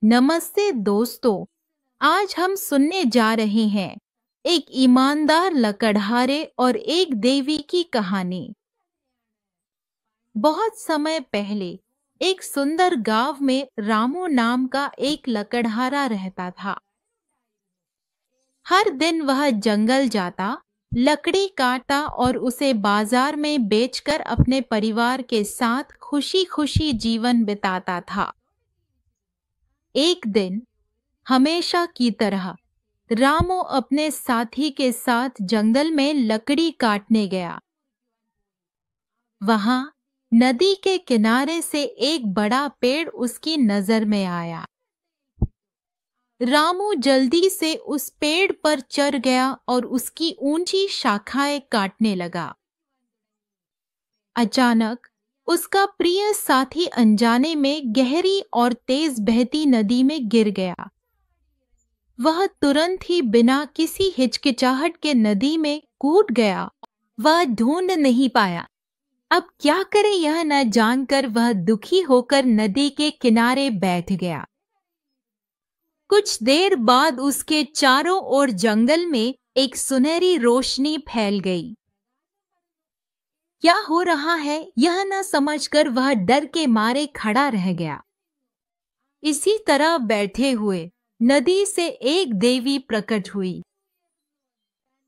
नमस्ते दोस्तों। आज हम सुनने जा रहे हैं एक ईमानदार लकड़हारे और एक देवी की कहानी। बहुत समय पहले एक सुंदर गांव में रामू नाम का एक लकड़हारा रहता था। हर दिन वह जंगल जाता, लकड़ी काटता और उसे बाजार में बेचकर अपने परिवार के साथ खुशी-खुशी जीवन बिताता था। एक दिन हमेशा की तरह रामू अपने साथी के साथ जंगल में लकड़ी काटने गया। वहां नदी के किनारे से एक बड़ा पेड़ उसकी नजर में आया। रामू जल्दी से उस पेड़ पर चढ़ गया और उसकी ऊंची शाखाएं काटने लगा। अचानक उसका प्रिय साथी अनजाने में गहरी और तेज बहती नदी में गिर गया। वह तुरंत ही बिना किसी हिचकिचाहट के नदी में कूद गया। वह ढूंढ नहीं पाया। अब क्या करे यह न जानकर वह दुखी होकर नदी के किनारे बैठ गया। कुछ देर बाद उसके चारों ओर जंगल में एक सुनहरी रोशनी फैल गई। क्या हो रहा है यह न समझकर वह डर के मारे खड़ा रह गया। इसी तरह बैठे हुए नदी से एक देवी प्रकट हुई।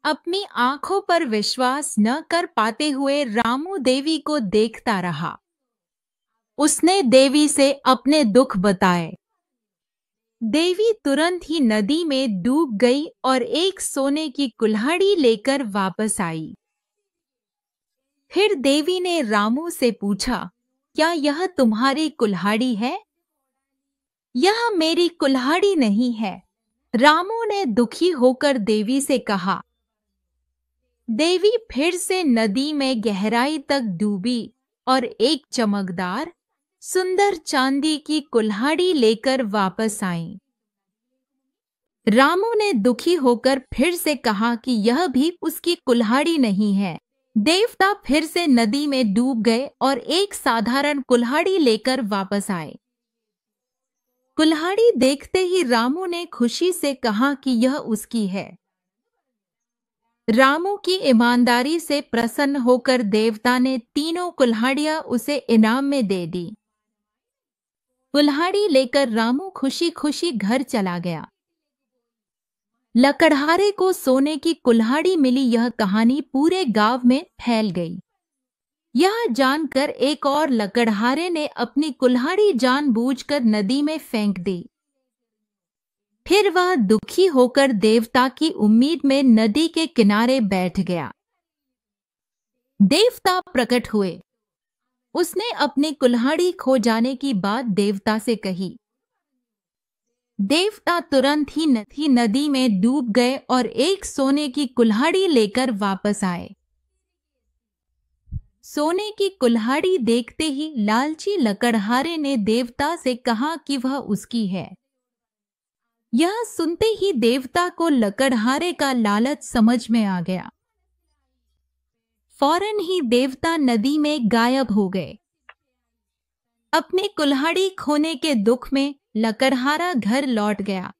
अपनी आंखों पर विश्वास न कर पाते हुए रामू देवी को देखता रहा। उसने देवी से अपने दुख बताए। देवी तुरंत ही नदी में डूब गई और एक सोने की कुल्हाड़ी लेकर वापस आई। फिर देवी ने रामू से पूछा, क्या यह तुम्हारी कुल्हाड़ी है? यह मेरी कुल्हाड़ी नहीं है, रामू ने दुखी होकर देवी से कहा। देवी फिर से नदी में गहराई तक डूबी और एक चमकदार, सुंदर चांदी की कुल्हाड़ी लेकर वापस आई। रामू ने दुखी होकर फिर से कहा कि यह भी उसकी कुल्हाड़ी नहीं है। देवता फिर से नदी में डूब गए और एक साधारण कुल्हाड़ी लेकर वापस आए। कुल्हाड़ी देखते ही रामू ने खुशी से कहा कि यह उसकी है। रामू की ईमानदारी से प्रसन्न होकर देवता ने तीनों कुल्हाड़ियां उसे इनाम में दे दी। कुल्हाड़ी लेकर रामू खुशी खुशी घर चला गया। लकड़हारे को सोने की कुल्हाड़ी मिली, यह कहानी पूरे गांव में फैल गई। यह जानकर एक और लकड़हारे ने अपनी कुल्हाड़ी जानबूझकर नदी में फेंक दी। फिर वह दुखी होकर देवता की उम्मीद में नदी के किनारे बैठ गया। देवता प्रकट हुए। उसने अपनी कुल्हाड़ी खो जाने की बात देवता से कही। देवता तुरंत ही नदी में डूब गए और एक सोने की कुल्हाड़ी लेकर वापस आए। सोने की कुल्हाड़ी देखते ही लालची लकड़हारे ने देवता से कहा कि वह उसकी है। यह सुनते ही देवता को लकड़हारे का लालच समझ में आ गया। फौरन ही देवता नदी में गायब हो गए। अपनी कुल्हाड़ी खोने के दुख में लकड़हारा घर लौट गया।